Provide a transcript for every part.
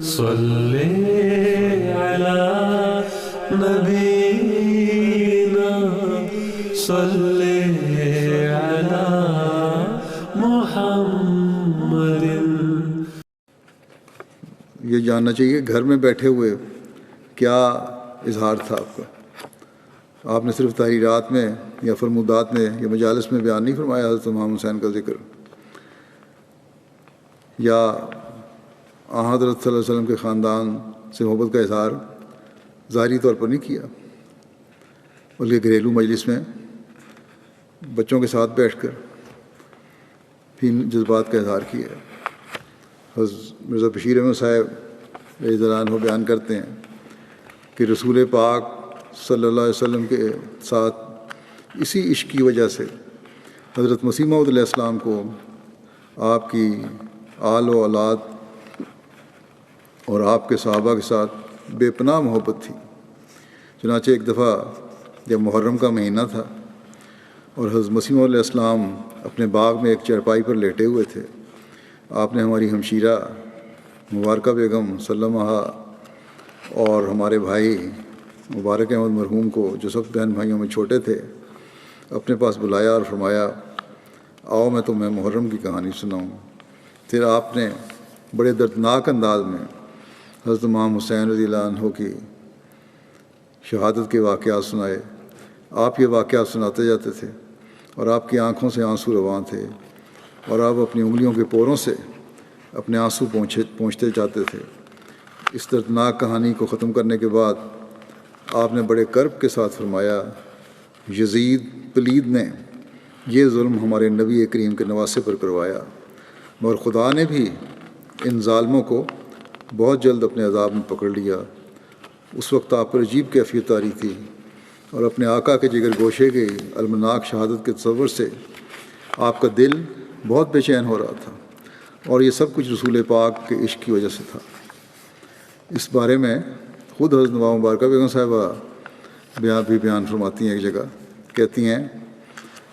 صلی علی نبینا صلی علی محمد۔ یہ جاننا چاہیے گھر میں بیٹھے ہوئے کیا اظہار تھا آپ کا۔ آپ نے صرف تحریرات میں یا فرمودات میں یا مجالس میں بیان نہیں فرمایا حضرت امام حسین کا ذکر، یا حضرت صلی اللہ علیہ وسلم کے خاندان سے محبت کا اظہار ظاہری طور پر نہیں کیا، بلکہ گھریلو مجلس میں بچوں کے ساتھ بیٹھ کر بھی جذبات کا اظہار کیا۔ حضرت مرزا بشیر احمد صاحب رضی اللہ عنہ بیان کرتے ہیں کہ رسول پاک صلی اللہ علیہ وسلم کے ساتھ اسی عشق کی وجہ سے حضرت مسیح موعود علیہ السلام کو آپ کی آل و اولاد اور آپ کے صحابہ کے ساتھ بے پناہ محبت تھی۔ چنانچہ ایک دفعہ جب محرم کا مہینہ تھا اور حضرت مسیح موعود علیہ السلام اپنے باغ میں ایک چارپائی پر لیٹے ہوئے تھے، آپ نے ہماری ہمشیرہ مبارکہ بیگم سلمہ اور ہمارے بھائی مبارک احمد مرحوم کو، جو سب بہن بھائیوں میں چھوٹے تھے، اپنے پاس بلایا اور فرمایا آؤ میں تمہیں محرم کی کہانی سناؤں۔ پھر آپ نے بڑے دردناک انداز میں حضرت امام حسین رضی اللہ عنہ کی شہادت کے واقعات سنائے۔ آپ یہ واقعات سناتے جاتے تھے اور آپ کی آنکھوں سے آنسو رواں تھے، اور آپ اپنی انگلیوں کے پوروں سے اپنے آنسو پونچھتے جاتے تھے۔ اس دردناک کہانی کو ختم کرنے کے بعد آپ نے بڑے کرب کے ساتھ فرمایا یزید پلید نے یہ ظلم ہمارے نبی کریم کے نواسے پر کروایا، مگر خدا نے بھی ان ظالموں کو بہت جلد اپنے عذاب میں پکڑ لیا۔ اس وقت آپ پر عجیب کیفیت طاری تھی، اور اپنے آقا کے جگر گوشے کی المناک شہادت کے تصور سے آپ کا دل بہت بے چین ہو رہا تھا، اور یہ سب کچھ رسول پاک کے عشق کی وجہ سے تھا۔ اس بارے میں خود حضرت نواب مبارکہ بیگم صاحبہ بیان فرماتی ہیں۔ ایک جگہ کہتی ہیں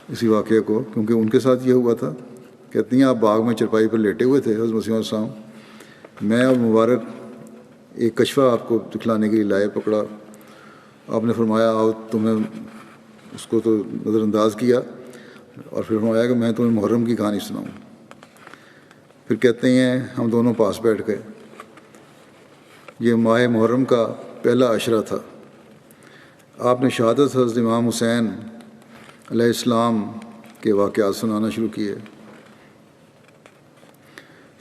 اسی واقعے کو، کیونکہ ان کے ساتھ یہ ہوا تھا، کہتی ہیں آپ باغ میں چرپائی پر لیٹے ہوئے تھے، حضرت مسیح علیہ السلام، میں اور مبارک ایک کشفہ آپ کو دکھلانے کے لیے لائے، پکڑا، آپ نے فرمایا آؤ تمہیں، اس کو تو نظر انداز کیا، اور پھر فرمایا کہ میں تمہیں محرم کی کہانی سناؤں۔ پھر کہتے ہیں ہم دونوں پاس بیٹھ گئے۔ یہ ماہ محرم کا پہلا عشرہ تھا۔ آپ نے شہادت حضرت امام حسین علیہ السلام کے واقعات سنانا شروع کیے۔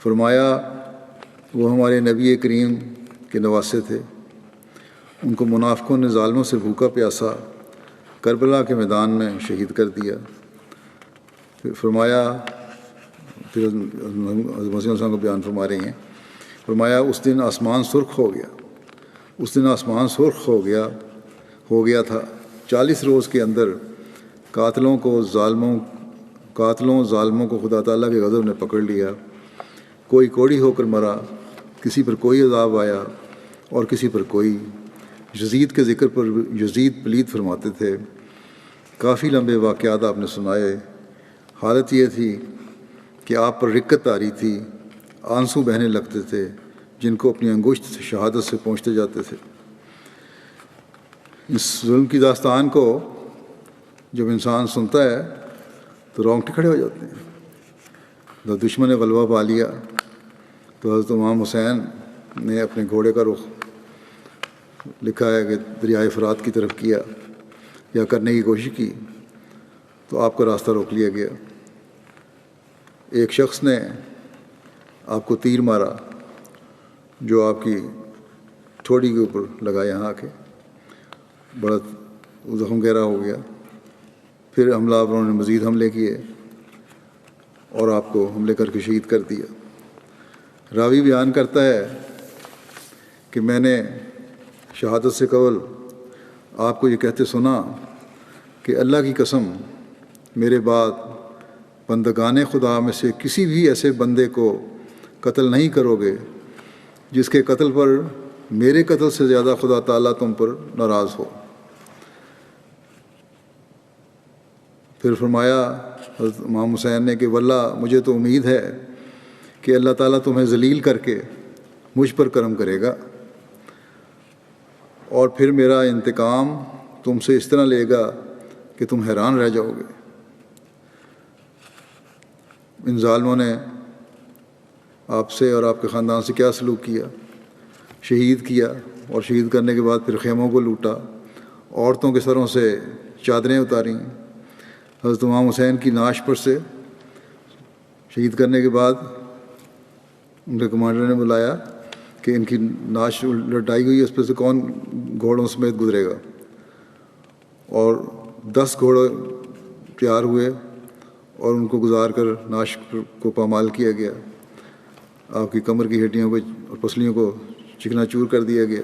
فرمایا وہ ہمارے نبی کریم کے نواسے تھے، ان کو منافقوں نے ظالموں سے بھوکا پیاسا کربلا کے میدان میں شہید کر دیا۔ پھر فرمایا، پھر حضرت مسیح السلام کو بیان فرما رہی ہیں، فرمایا اس دن آسمان سرخ ہو گیا، اس دن آسمان سرخ ہو گیا تھا۔ 40 روز کے اندر قاتلوں ظالموں کو خدا تعالیٰ کے غضب نے پکڑ لیا۔ کوئی کوڑی ہو کر مرا، کسی پر کوئی عذاب آیا اور کسی پر کوئی۔ یزید کے ذکر پر یزید پلید فرماتے تھے۔ کافی لمبے واقعات آپ نے سنائے۔ حالت یہ تھی کہ آپ پر رکت آ رہی تھی، آنسو بہنے لگتے تھے جن کو اپنی انگشت شہادت سے پہنچتے جاتے تھے۔ اس ظلم کی داستان کو جب انسان سنتا ہے تو رونگٹے کھڑے ہو جاتے ہیں۔ جب دشمن نے غلبہ پا لیا تو حضرت امام حسین نے اپنے گھوڑے کا رخ لکھا ہے کہ دریائے فرات کی طرف کیا یا کرنے کی کوشش کی تو آپ کا راستہ روک لیا گیا۔ ایک شخص نے آپ کو تیر مارا جو آپ کی ٹھوڑی کے اوپر لگا، یہاں آ کے بڑا زخم گہرا ہو گیا۔ پھر حملہ آوروں نے مزید حملے کیے اور آپ کو حملے کر کے شہید کر دیا۔ راوی بیان کرتا ہے کہ میں نے شہادت سے قبل آپ کو یہ کہتے سنا کہ اللہ کی قسم میرے بعد بندگان خدا میں سے کسی بھی ایسے بندے کو قتل نہیں کرو گے جس کے قتل پر میرے قتل سے زیادہ خدا تعالیٰ تم پر ناراض ہو۔ پھر فرمایا حضرت امام حسین نے کہ واللہ مجھے تو امید ہے کہ اللہ تعالیٰ تمہیں ذلیل کر کے مجھ پر کرم کرے گا اور پھر میرا انتقام تم سے اس طرح لے گا کہ تم حیران رہ جاؤ گے۔ ان ظالموں نے آپ سے اور آپ کے خاندان سے کیا سلوک کیا؟ شہید کیا، اور شہید کرنے کے بعد پھر خیموں کو لوٹا، عورتوں کے سروں سے چادریں اتاریں، حضرت امام حسین کی نعش پر سے شہید کرنے کے بعد ان کے کمانڈر نے بلایا کہ ان کی نعش لٹائی ہوئی ہے، اس پہ سے کون گھوڑوں سمیت گزرے گا، اور 10 گھوڑے تیار ہوئے اور ان کو گزار کر نعش کو پامال کیا گیا، آپ کی کمر کی ہڈیوں کو اور پسلیوں کو چکنا چور کر دیا گیا۔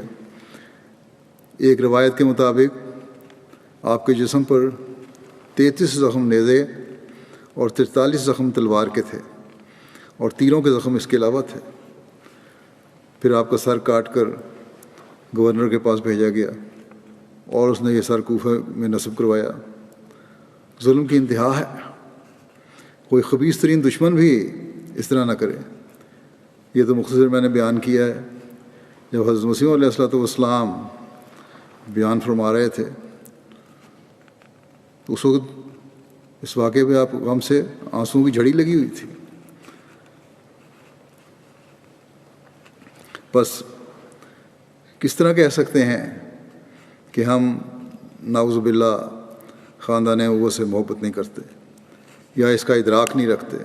ایک روایت کے مطابق آپ کے جسم پر 33 زخم نیزے اور 43 زخم تلوار کے تھے، اور تیروں کے زخم اس کے علاوہ تھے۔ پھر آپ کا سر کاٹ کر گورنر کے پاس بھیجا گیا اور اس نے یہ سر کوفہ میں نصب کروایا۔ ظلم کی انتہا ہے، کوئی خبیث ترین دشمن بھی اس طرح نہ کرے۔ یہ تو مختصر میں نے بیان کیا ہے۔ جب حضرت مسیح علیہ الصلوۃ والسلام بیان فرما رہے تھے تو اس وقت اس واقعے پہ آپ غم سے آنسوؤں کی جھڑی لگی ہوئی تھی۔ بس کس طرح کہہ سکتے ہیں کہ ہم نعوذ باللہ خاندان نبوت سے محبت نہیں کرتے یا اس کا ادراک نہیں رکھتے؟